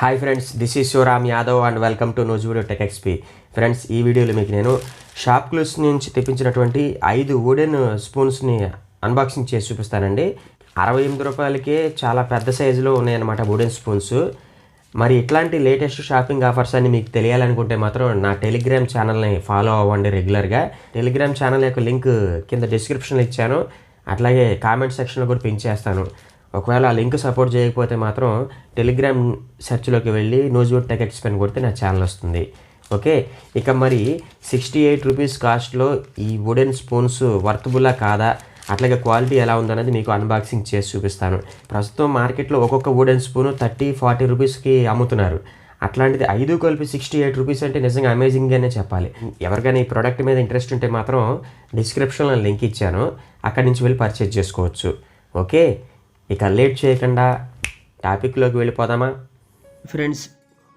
Hi friends, this is Shivaram Yadav and welcome to Nuzvid tech XP. Friends, ఈ వీడియోలో మీకు నేను షాప్ క్లూస్ నుంచి తెప్పించినటువంటి 5 వుడెన్ స్పూన్స్ని అన్బాక్సింగ్ చేసి చూపిస్తానండి. 68 రూపాయలకే చాలా పెద్ద సైజులో ఉన్నాయన్నమాట వుడెన్ స్పూన్స్. మరి ఇట్లాంటి లేటెస్ట్ షాపింగ్ ఆఫర్స్ అన్ని మీకు తెలియాలనుకుంటే మాత్రం నా టెలిగ్రామ్ ఛానల్ని ఫాలో అవ్వండి రెగ్యులర్గా. టెలిగ్రామ్ ఛానల్ యొక్క లింక్ కింద డిస్క్రిప్షన్లో ఇచ్చాను, అట్లాగే కామెంట్ సెక్షన్లో కూడా పిన్ చేస్తాను. ఒకవేళ ఆ లింక్ సపోర్ట్ చేయకపోతే మాత్రం టెలిగ్రామ్ సెర్చ్లోకి వెళ్ళి నూజ్వుడ్ టెక్ ఎక్స్పీ అని కొడితే నా ఛానల్ వస్తుంది. ఓకే, ఇక మరి 68 రూపీస్ కాస్ట్లో ఈ వుడెన్ స్పూన్స్ వర్తబుల్లా కాదా, అట్లాగే క్వాలిటీ ఎలా ఉందనేది మీకు అన్బాక్సింగ్ చేసి చూపిస్తాను. ప్రస్తుతం మార్కెట్లో ఒక్కొక్క వుడెన్ స్పూను 30-40 రూపీస్కి అమ్ముతున్నారు. అట్లాంటిది 5 కలిపి 68 రూపీస్ అంటే నిజంగా అమేజింగ్గానే చెప్పాలి. ఎవరికైనా ఈ ప్రోడక్ట్ మీద ఇంట్రెస్ట్ ఉంటే మాత్రం డిస్క్రిప్షన్లో లింక్ ఇచ్చాను, అక్కడి నుంచి వెళ్ళి పర్చేజ్ చేసుకోవచ్చు. ఓకే, ఇక లేట్ చేయకుండా టాపిక్లోకి వెళ్ళిపోదామా. ఫ్రెండ్స్,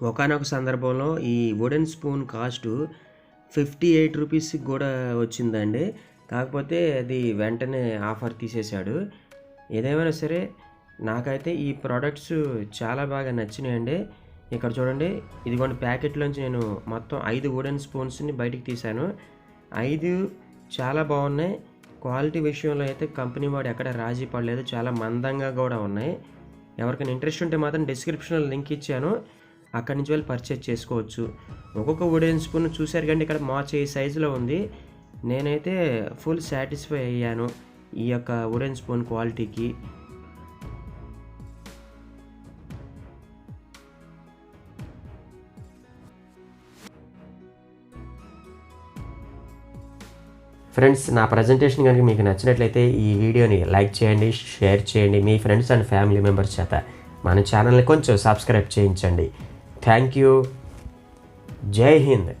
ఒకానొక సందర్భంలో ఈ వుడెన్ స్పూన్ కాస్ట్ 58 రూపీస్కి కూడా వచ్చిందండి. కాకపోతే అది వెంటనే ఆఫర్ తీసేశాడు. ఏదేమైనా సరే నాకైతే ఈ ప్రోడక్ట్స్ చాలా బాగా నచ్చినాయండి. ఇక్కడ చూడండి, ఇదిగోండి ప్యాకెట్లోంచి నేను మొత్తం 5 వుడెన్ స్పూన్స్ని బయటికి తీశాను. 5 చాలా బాగున్నాయి. క్వాలిటీ విషయంలో అయితే కంపెనీ వాడు ఎక్కడ రాజీ పడలేదు, చాలా మందంగా కూడా ఉన్నాయి. ఎవరికైనా ఇంట్రెస్ట్ ఉంటే మాత్రం డిస్క్రిప్షన్లో లింక్ ఇచ్చాను, అక్కడి నుంచి వెళ్ళి పర్చేజ్ చేసుకోవచ్చు. ఒక్కొక్క వుడెన్ స్పూన్ చూశారు కంటే ఇక్కడ మా చేయి సైజులో ఉంది. నేనైతే ఫుల్ సాటిస్ఫై అయ్యాను ఈ యొక్క వుడెన్ స్పూన్ క్వాలిటీకి. ఫ్రెండ్స్, నా ప్రజెంటేషన్ కనుక మీకు నచ్చినట్లయితే ఈ వీడియోని లైక్ చేయండి, షేర్ చేయండి, మీ ఫ్రెండ్స్ అండ్ ఫ్యామిలీ మెంబర్స్ చేత మన ఛానల్ని కొంచెం సబ్స్క్రైబ్ చేయించండి. Thank you. జై హింద్.